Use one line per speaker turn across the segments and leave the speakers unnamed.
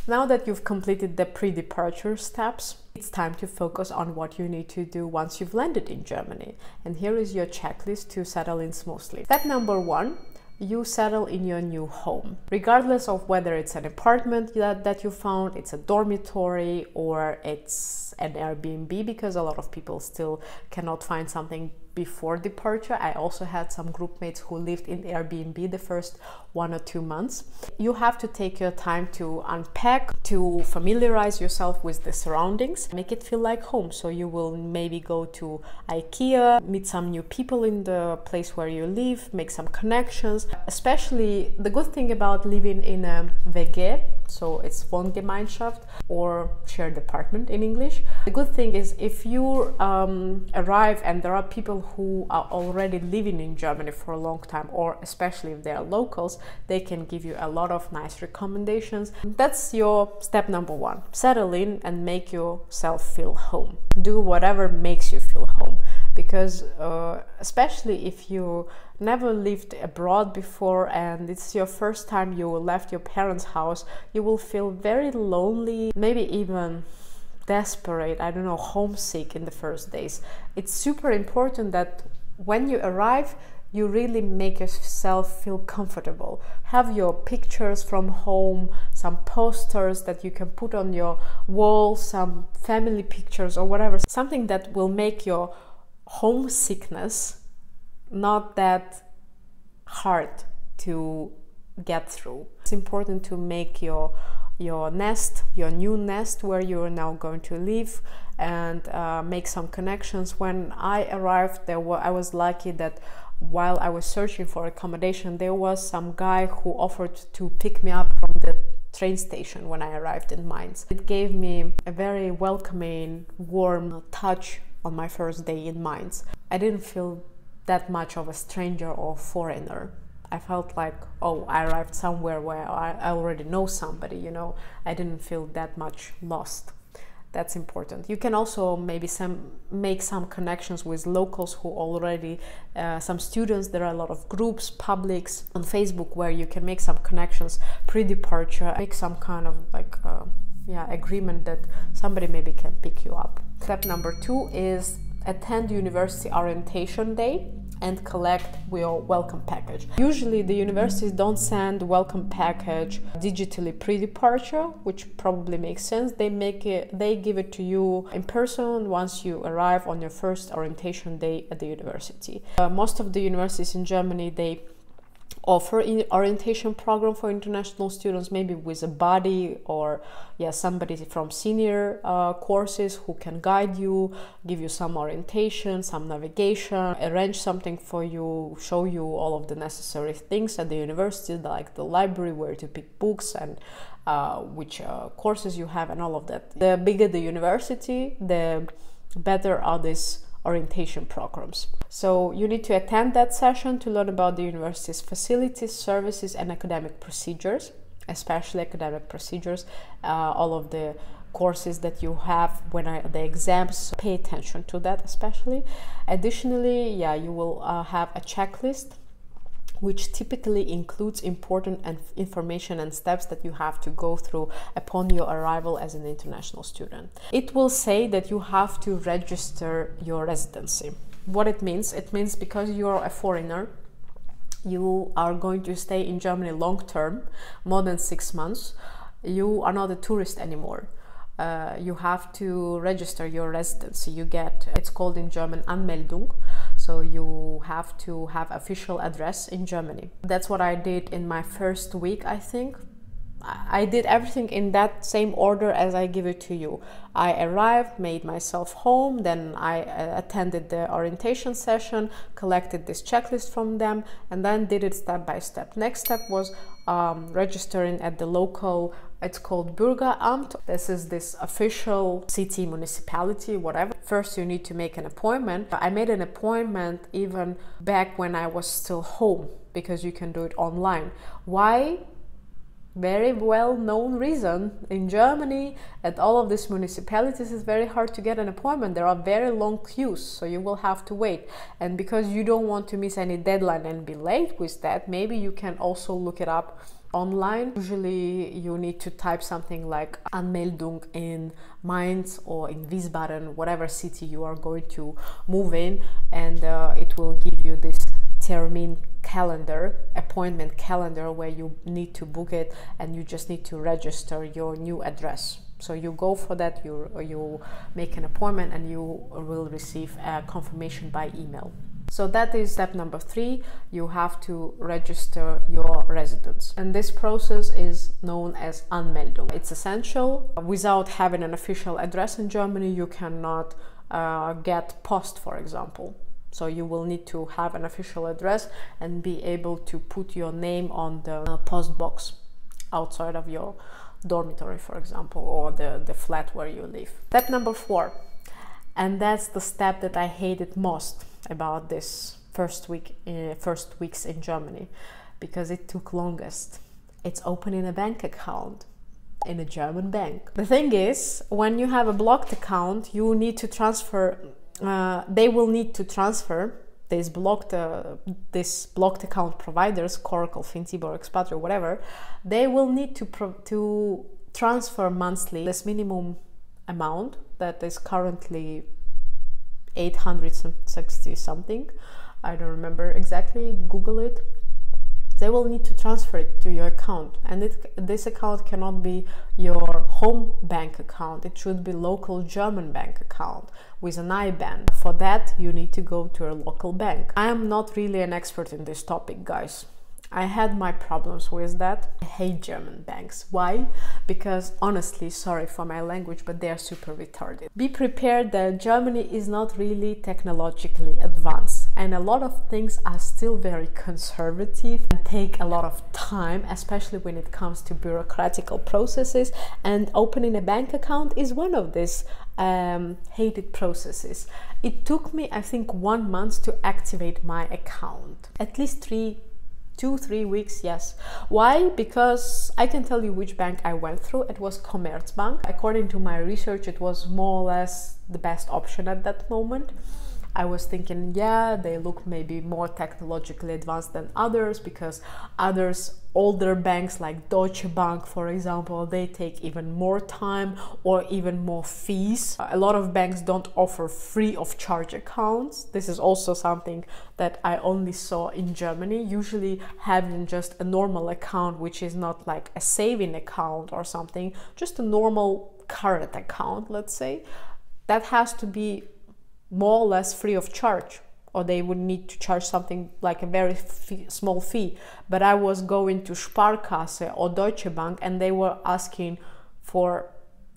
Now that you've completed the pre-departure steps, it's time to focus on what you need to do once you've landed in Germany. And here is your checklist to settle in smoothly. Step number 1, you settle in your new home. Regardless of whether it's an apartment that you found, it's a dormitory, or it's an Airbnb, because a lot of people still cannot find something before departure. I also had some group mates who lived in Airbnb the first 1 or 2 months. You have to take your time to unpack, to familiarize yourself with the surroundings, make it feel like home. So you will maybe go to IKEA, meet some new people in the place where you live, make some connections. Especially the good thing about living in a WG, so it's Wohngemeinschaft or shared apartment in English. The good thing is if you arrive and there are people who are already living in Germany for a long time, or especially if they are locals, they can give you a lot of nice recommendations. That's your step number 1. Settle in and make yourself feel home. Do whatever makes you feel home, because especially if you never lived abroad before and it's your first time you left your parents' house, you will feel very lonely, maybe even desperate, I don't know, homesick in the first days. It's super important that when you arrive, you really make yourself feel comfortable. Have your pictures from home, some posters that you can put on your wall, some family pictures or whatever, something that will make your homesickness not that hard to get through. It's important to make your nest, your new nest where you're now going to live, and make some connections. When I arrived, I was lucky that while I was searching for accommodation, there was some guy who offered to pick me up from the train station when I arrived in Mainz. It gave me a very welcoming, warm touch on my first day in Mainz. I didn't feel that much of a stranger or foreigner. I felt like, oh, I arrived somewhere where I already know somebody, you know. I didn't feel that much lost. That's important. You can also maybe make some connections with locals who already, some students. There are a lot of groups, publics on Facebook where you can make some connections pre-departure, make some kind of like agreement that somebody maybe can pick you up. Step number 2 is attend university orientation day and collect your welcome package. Usually the universities don't send welcome package digitally pre-departure, which probably makes sense. They give it to you in person once you arrive on your first orientation day at the university. Most of the universities in Germany, they offer an orientation program for international students, maybe with a buddy or somebody from senior courses who can guide you, give you some orientation, some navigation, arrange something for you, show you all of the necessary things at the university, like the library, where to pick books and which courses you have and all of that. The bigger the university, the better are these orientation programs. So you need to attend that session to learn about the university's facilities, services and academic procedures, especially academic procedures, all of the courses that you have when the exams. Pay attention to that especially. Additionally, you will have a checklist which typically includes important information and steps that you have to go through upon your arrival as an international student. It will say that you have to register your residency. What it means? It means because you are a foreigner, you are going to stay in Germany long term, more than 6 months, you are not a tourist anymore. You have to register your residency. It's called in German Anmeldung. So you have to have official address in Germany. That's what I did in my first week, I think. I did everything in that same order as I give it to you. I arrived, made myself home, then I attended the orientation session, collected this checklist from them, and then did it step by step. Next step was registering at the local, it's called Bürgeramt. This is this official city, municipality, whatever. First you need to make an appointment. I made an appointment even back when I was still home, because you can do it online. Why? Very well known reason. In Germany, at all of these municipalities, it's very hard to get an appointment. There are very long queues, so you will have to wait. And because you don't want to miss any deadline and be late with that, maybe you can also look it up online. Usually you need to type something like Anmeldung in Mainz or in Wiesbaden, whatever city you are going to move in, and it will give you this termin calendar, appointment calendar, where you need to book it and you just need to register your new address. So you go for that, you make an appointment, and you will receive a confirmation by email. So that is step number 3. You have to register your residence. And this process is known as Anmeldung. It's essential. Without having an official address in Germany, you cannot get post, for example. So you will need to have an official address and be able to put your name on the post box outside of your dormitory, for example, or the flat where you live. Step number 4. And that's the step that I hated most about this first weeks in Germany, because it took longest. It's opening a bank account in a German bank. The thing is, when you have a blocked account, you need to transfer. They will need to transfer this blocked account providers, Coracle, Fintiba, or Expatrio, whatever. They will need to transfer monthly this minimum amount that is currently 860 something. I don't remember exactly, Google it. They will need to transfer it to your account, and this account cannot be your home bank account. It should be local German bank account with an IBAN. For that, you need to go to a local bank. I am not really an expert in this topic, guys. I had my problems with that. I hate German banks. Why? Because honestly, sorry for my language, but they are super retarded. Be prepared that Germany is not really technologically advanced, and a lot of things are still very conservative and take a lot of time, especially when it comes to bureaucratical processes, and opening a bank account is one of these hated processes. It took me, I think, 1 month to activate my account. At least 2-3 weeks, yes. Why? Because I can tell you which bank I went through. It was Commerzbank. According to my research, it was more or less the best option at that moment. I was thinking, yeah, they look maybe more technologically advanced than others, because older banks like Deutsche Bank, for example, they take even more time or even more fees. A lot of banks don't offer free of charge accounts. This is also something that I only saw in Germany. Usually having just a normal account, which is not like a saving account or something, just a normal current account, let's say, that has to be more or less free of charge, or they would need to charge something like a very small fee. But I was going to Sparkasse or Deutsche Bank, and they were asking for,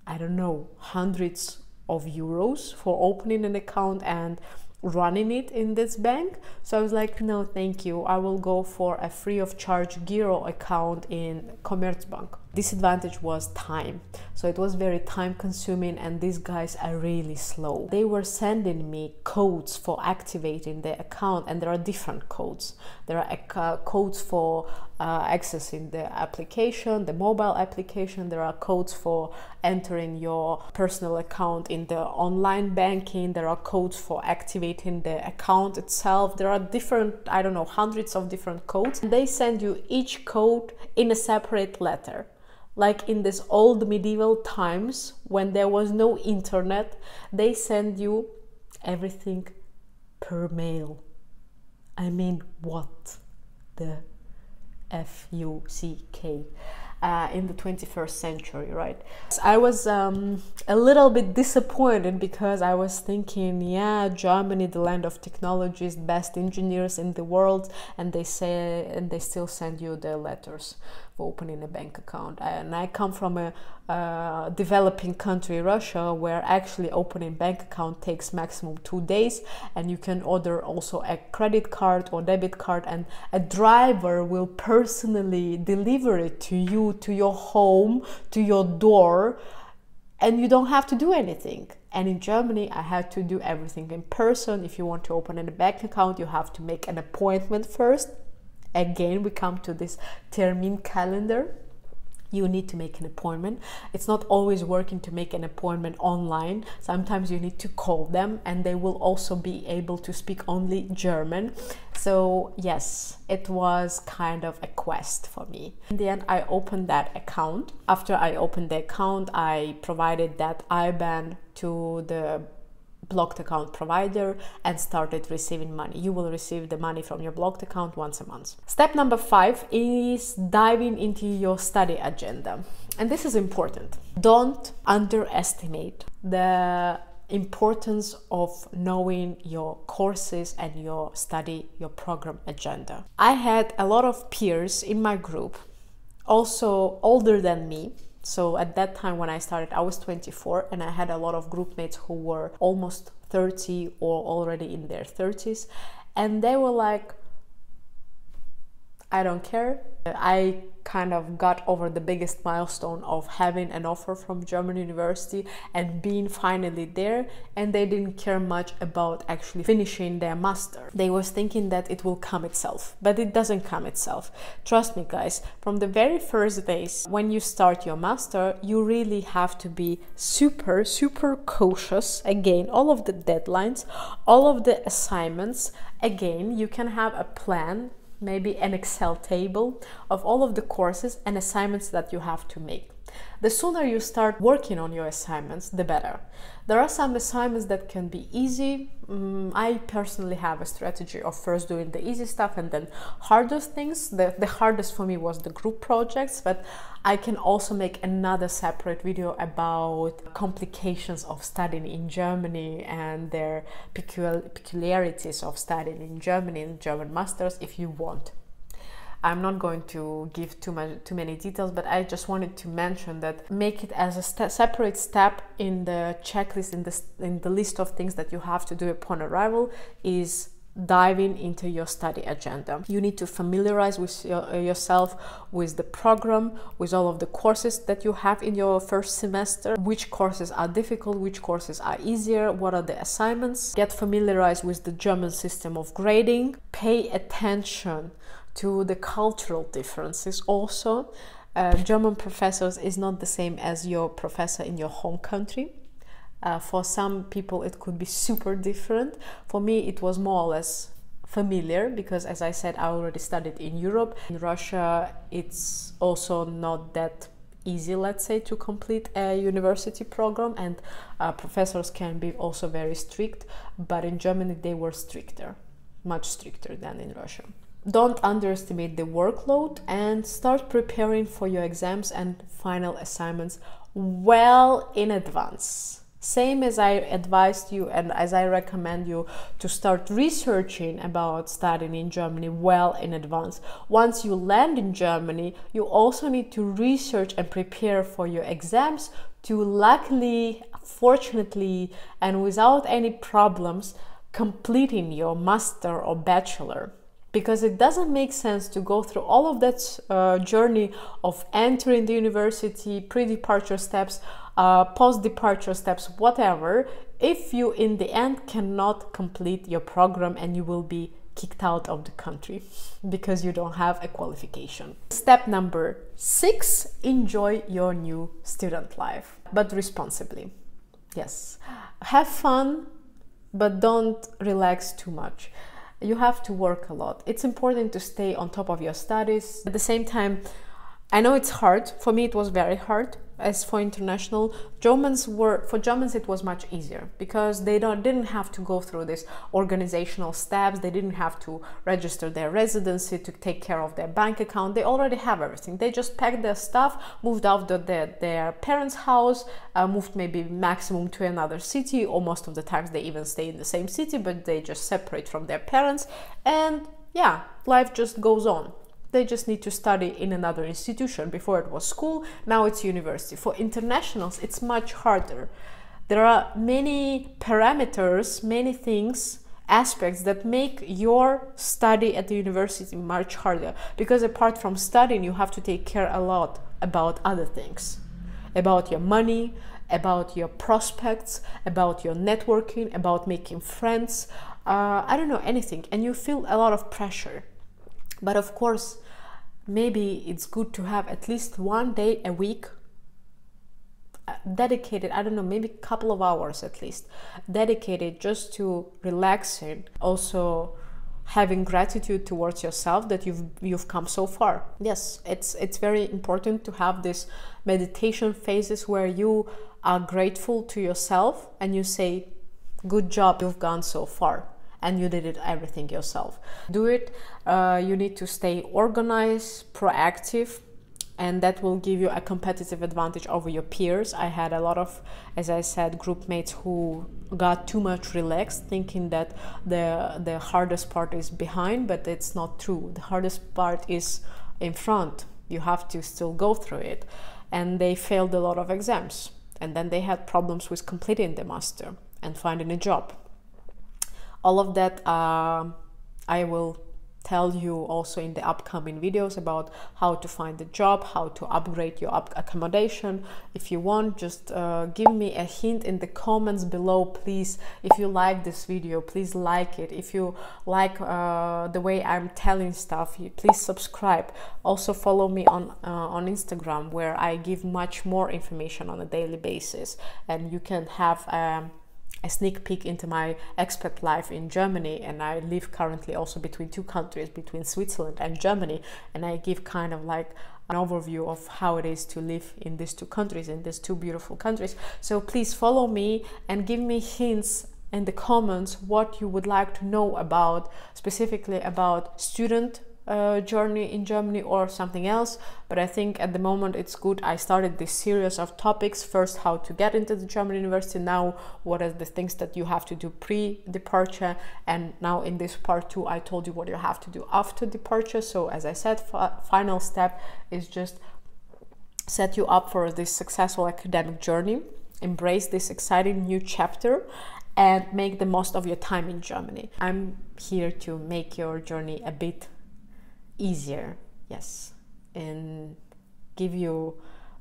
I don't know, hundreds of euros for opening an account and running it in this bank. So I was like, no, thank you. I will go for a free of charge Giro account in Commerzbank. Disadvantage was time. So it was very time consuming, and these guys are really slow. They were sending me codes for activating the account, and there are different codes. There are codes for accessing the application, the mobile application. There are codes for entering your personal account in the online banking. There are codes for activating the account itself. There are different, I don't know, hundreds of different codes. They send you each code in a separate letter. Like in this old medieval times when there was no internet, they send you everything per mail. I mean, what the F-U-C-K in the 21st century, right? I was a little bit disappointed, because I was thinking, yeah, Germany, the land of technologies, best engineers in the world, and they still send you the letters for opening a bank account. And I come from a developing country, Russia, where actually opening bank account takes maximum 2 days, and you can order also a credit card or debit card, and a driver will personally deliver it to you, to your home, to your door, and you don't have to do anything. And in Germany, I had to do everything in person. If you want to open a bank account, you have to make an appointment first. Again, we come to this termin calendar. you need to make an appointment. It's not always working to make an appointment online. Sometimes you need to call them, and they will also be able to speak only German. So yes, it was kind of a quest for me. In the end, I opened that account. After I opened the account, I provided that IBAN to the blocked account provider and started receiving money. You will receive the money from your blocked account once a month. Step number 5 is diving into your study agenda. And this is important. Don't underestimate the importance of knowing your courses and your program agenda. I had a lot of peers in my group, also older than me. So at that time when I started, I was 24, and I had a lot of group mates who were almost 30 or already in their 30s. And they were like, I don't care. I kind of got over the biggest milestone of having an offer from German university and being finally there, and they didn't care much about actually finishing their master. They was thinking that it will come itself, but it doesn't come itself. Trust me guys, from the very first days when you start your master, you really have to be super cautious. Again, all of the deadlines, all of the assignments. Again, you can have a plan, maybe an Excel table of all of the courses and assignments that you have to make. The sooner you start working on your assignments, the better. There are some assignments that can be easy. I personally have a strategy of first doing the easy stuff and then hardest things. The hardest for me was the group projects, but I can also make another separate video about complications of studying in Germany and their peculiarities of studying in Germany and German masters if you want. I'm not going to give too many details, but I just wanted to mention that make it as a separate step in the checklist, in the list of things that you have to do upon arrival, is diving into your study agenda. You need to familiarize with yourself with the program, with all of the courses that you have in your first semester, which courses are difficult, which courses are easier, what are the assignments. Get familiarized with the German system of grading. Pay attention to the cultural differences also. German professors is not the same as your professor in your home country. For some people it could be super different. For me it was more or less familiar because, as I said, I already studied in Europe. In Russia it's also not that easy, let's say, to complete a university program, and professors can be also very strict, but in Germany they were stricter, much stricter than in Russia. Don't underestimate the workload and start preparing for your exams and final assignments well in advance. Same as I advised you and as I recommend you to start researching about studying in Germany well in advance. Once you land in Germany, you also need to research and prepare for your exams to luckily, fortunately, and without any problems completing your master or bachelor. Because it doesn't make sense to go through all of that journey of entering the university, pre-departure steps, post-departure steps, whatever, if you in the end cannot complete your program and you will be kicked out of the country because you don't have a qualification. Step number 6, enjoy your new student life, but responsibly. Yes, have fun, but don't relax too much. You have to work a lot. It's important to stay on top of your studies. At the same time, I know it's hard. For me, it was very hard. As for international, for Germans it was much easier because they didn't have to go through this organizational steps. They didn't have to register their residency, to take care of their bank account. They already have everything. They just packed their stuff, moved out of their parents' house, moved maybe maximum to another city, or most of the times they even stay in the same city, but they just separate from their parents, and yeah, life just goes on. They just need to study in another institution. Before it was school, now it's university. For internationals, it's much harder. There are many parameters, many things, aspects that make your study at the university much harder. Because apart from studying, you have to take care a lot about other things. About your money, about your prospects, about your networking, about making friends. I don't know, anything. And you feel a lot of pressure. But of course, maybe it's good to have at least one day a week dedicated, I don't know, maybe a couple of hours at least, dedicated just to relaxing, also having gratitude towards yourself that you've come so far. Yes, it's very important to have this meditation phases where you are grateful to yourself and you say, good job, you've gone so far and you did it everything yourself. Do it. You need to stay organized, proactive, and that will give you a competitive advantage over your peers. I had a lot of, as I said, group mates who got too much relaxed, thinking that the hardest part is behind, but it's not true. The hardest part is in front. You have to still go through it. And they failed a lot of exams. And then they had problems with completing the master and finding a job. All of that I will tell you also in the upcoming videos about how to find a job, how to upgrade your accommodation. If you want, just give me a hint in the comments below, please. If you like this video, please like it. If you like the way I'm telling stuff, please subscribe. Also follow me on Instagram, where I give much more information on a daily basis, and you can have a sneak peek into my expat life in Germany. And I live currently also between two countries, between Switzerland and Germany, and I give kind of like an overview of how it is to live in these two countries, in these two beautiful countries. So please follow me and give me hints in the comments what you would like to know about, specifically about student journey in Germany or something else. But I think at the moment it's good. I started this series of topics. First, how to get into the German university. Now, what are the things that you have to do pre-departure? And now in this part 2, I told you what you have to do after departure. So as I said, final step is just set you up for this successful academic journey. Embrace this exciting new chapter and make the most of your time in Germany. I'm here to make your journey a bit easier, yes, and give you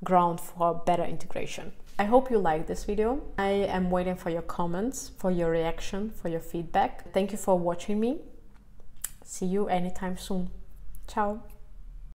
ground for better integration. I hope you like this video. I am waiting for your comments, for your reaction, for your feedback. Thank you for watching me. See you anytime soon. Ciao.